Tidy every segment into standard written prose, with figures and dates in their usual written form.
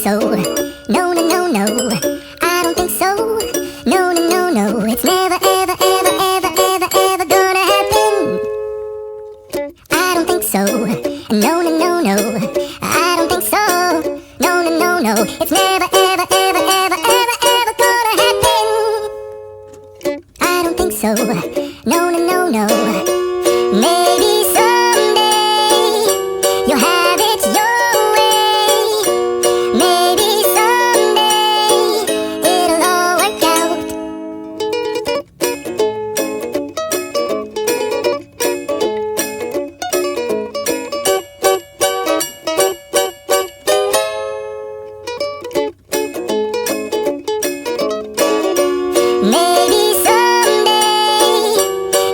so. No, no, no, no. I don't think so. No, no, no, no. It's never, ever, ever, ever, ever, ever gonna happen. I don't think so. No, no, no, no. I don't think so. No, no, no, no. It's never, ever, ever, ever, ever, ever gonna happen. I don't think so. No, no, no, no. Maybe someday you'll have it your way. Maybe someday it'll all work out. Maybe someday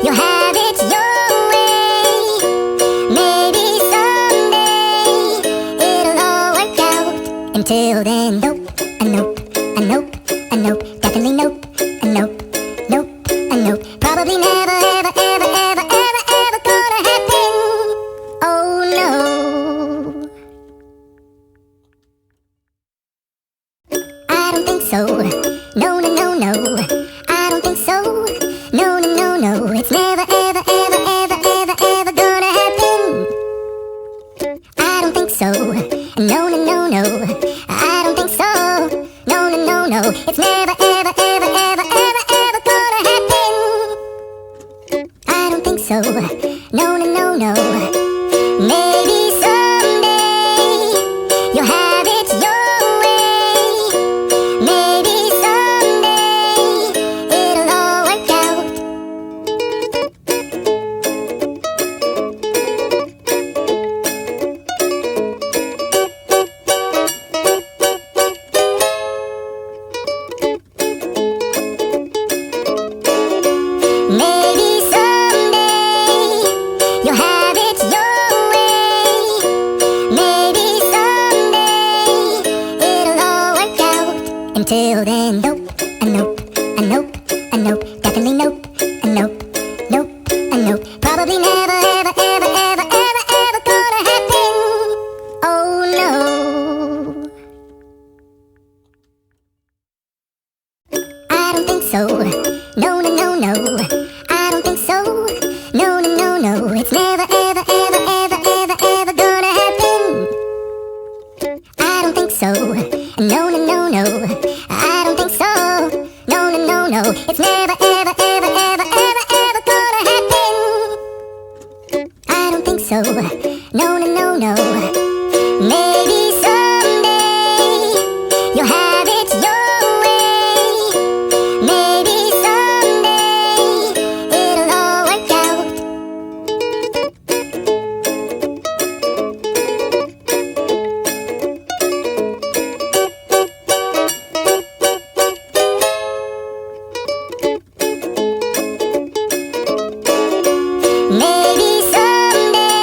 you'll have it your way. Maybe someday it'll all work out. Until then, nope, a nope, a nope, a nope, definitely nope, a nope, nope, a nope. Probably never, ever, ever, ever, ever, ever gonna happen. Oh no. I don't think so. No, no, no, no. I don't think so. No, no, no, no. It's never, ever, ever, ever, ever, ever gonna happen. I don't think so. No, no, no, no. I don't think so. No, no, no, no. It's never, ever, ever, ever, ever, ever gonna happen. I don't think so. No, no, no, no. Maybe someday you'll have it your way. Maybe someday it'll all work out. Maybe someday you'll have it your way. Maybe someday it'll all work out. Until then, nope, a nope, a nope, a nope, definitely nope, a nope, nope, a nope. Probably never, ever, ever, ever, ever, ever gonna happen. Oh no. I don't think so. No, no, no, no. I don't think so. No, no, no, no. It's never, ever, ever, ever, ever, ever gonna happen. I don't think so. No, no, no, no. I don't think so. No, no, no, no. It's never, ever, ever, ever, ever, ever gonna happen. I don't think so. No, no, no, no. Maybe someday you'll have it your way. Maybe someday it'll all work out. Maybe someday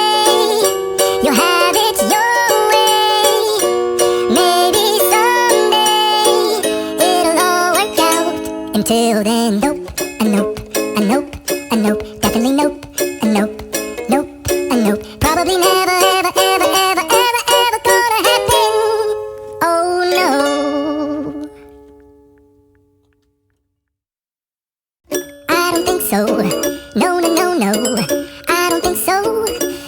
you'll have it your way. Maybe someday it'll all work out. Until then, nope, a nope, a nope, a nope, definitely nope, a nope, nope, a nope. Probably never, ever, ever, ever, ever, ever gonna happen. Oh no. I don't think so. No, no, no, no. I don't think so.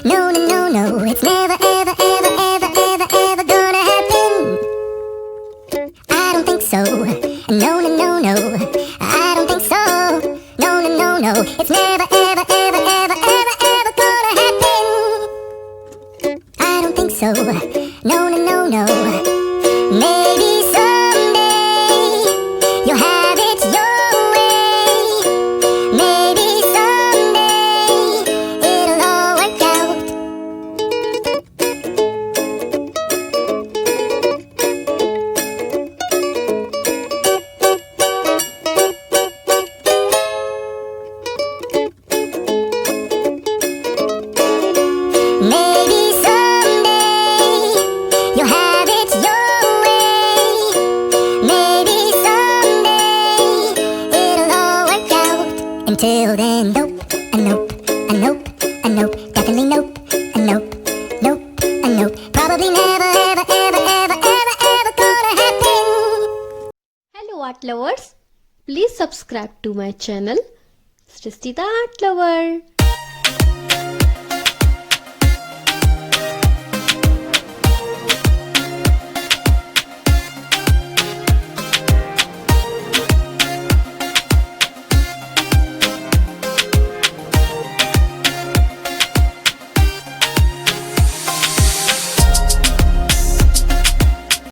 No, no, no, no. It's never, ever, ever, ever, ever, ever gonna happen. I don't think so. No, no, no, no. I don't think so. No, no, no, no. It's never, ever, ever, ever, ever, ever gonna happen. I don't think so. No, no, no, no. Maybe someday you'll have it your way. Maybe someday it'll all work out. Maybe someday you'll have it your way. Maybe someday it'll all work out. Until then, nope, a nope, a nope, a nope, definitely nope, a nope, nope, a nope. Probably never, ever, ever, ever, ever, ever gonna art lovers, please subscribe to my channel Srishti the Art Lover.